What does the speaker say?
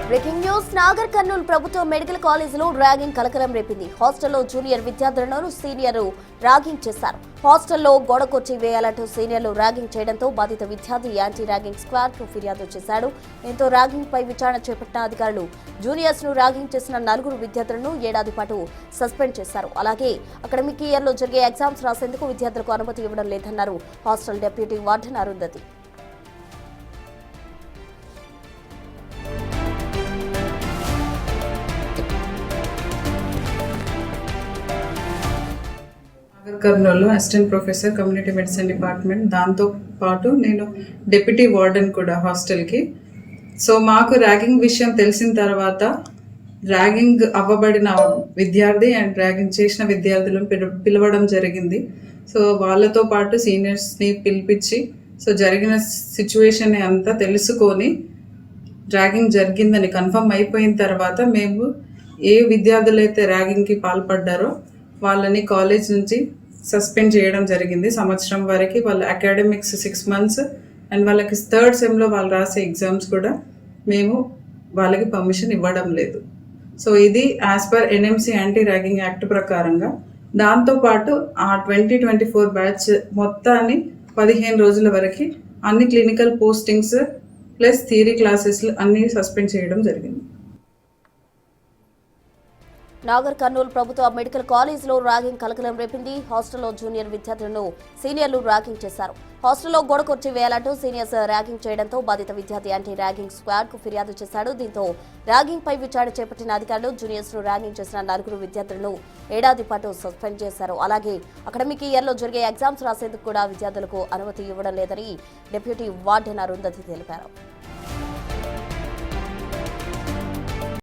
Breaking news Nagar Kurnool ప్రభుత్వ medical కాలేజీలో ragging కలకలం రేపింది. హాస్టల్లో జూనియర్ విద్యార్థులను సీనియర్లు ర్యాగింగ్ చేశారు. హాస్టల్లో గోడకొచ్చి వేయాలంటూ సీనియర్లు ర్యాగింగ్ చేయడంతో బాధిత విద్యార్థి యాంటీ ర్యాగింగ్ స్క్వాడ్ కు ఫిర్యాదు చేశాడు. దీంతో ర్యాగింగ్ పై విచారణ చేపట్టిన అధికారులు జూనియర్స్ ను ర్యాగింగ్ చేసిన 4 విద్యార్థులను ఏడాది పాటు సస్పెండ్ చేశారు. అలాగే అకాడమిక్ ఇయర్ లో జరిగే ఎగ్జామ్స్ రాసేందుకు విద్యార్థులకు అనుమతి ఇవ్వడం లేదన్నారు hostel deputy warden Arundhati. Kurnool assistant professor community medicine department, దాంతో పాటు నేను డెప్యూటీ వార్డెన్ కూడా హాస్టల్కి. సో మాకు ర్యాగింగ్ విషయం తెలిసిన తర్వాత ర్యాగింగ్ అవ్వబడిన విద్యార్థి అండ్ ర్యాగింగ్ చేసిన విద్యార్థులను పిలవడం జరిగింది. సో వాళ్ళతో పాటు సీనియర్స్ని పిలిపించి సో జరిగిన సిచ్యువేషన్ అంతా తెలుసుకొని ర్యాగింగ్ జరిగిందని కన్ఫర్మ్ అయిపోయిన తర్వాత మేము ఏ విద్యార్థులైతే ర్యాగింగ్కి పాల్పడ్డారో వాళ్ళని కాలేజ్ నుంచి సస్పెండ్ చేయడం జరిగింది. సంవత్సరం వరకు వాళ్ళ అకాడమిక్స్ 6 months అండ్ వాళ్ళకి 3rd సెమ్లో వాళ్ళు రాసే ఎగ్జామ్స్ కూడా మేము వాళ్ళకి పర్మిషన్ ఇవ్వడం లేదు. సో ఇది as per NMC anti ragging act ప్రకారంగా. దాంతోపాటు ఆ 2024 బ్యాచ్ మొత్తాన్ని 15 రోజుల వరకు అన్ని క్లినికల్ పోస్టింగ్స్ ప్లస్ థియరీ క్లాసెస్లు అన్నీ సస్పెండ్ చేయడం జరిగింది. నాగర్ కర్నూలు ప్రభుత్వ మెడికల్ కాలేజీలో ర్యాగింగ్ కలకలం రేపింది. హాస్టల్లో జూనియర్ విద్యార్థులను సీనియర్లు ర్యాగింగ్ చేశారు. హాస్టల్లో గోడకొచ్చి వేయాలంటూ సీనియర్స్ ర్యాగింగ్ చేయడంతో బాధిత విద్యార్థి యాంటీ ర్యాగింగ్ స్క్వాడ్ కు ఫిర్యాదు చేశాడు. దీంతో ర్యాగింగ్ పై విచారణ చేపట్టిన అధికారులు జూనియర్స్ ను ర్యాగింగ్ చేసిన 4 విద్యార్థులను ఏడాది పాటు సస్పెండ్ చేశారు. అలాగే అకాడమిక్ ఇయర్ లో జరిగే ఎగ్జామ్స్ రాసేందుకు కూడా విద్యార్థులకు అనుమతి ఇవ్వడం లేదని డిప్యూటీ వార్డెన్ అరుంధతి తెలిపారు.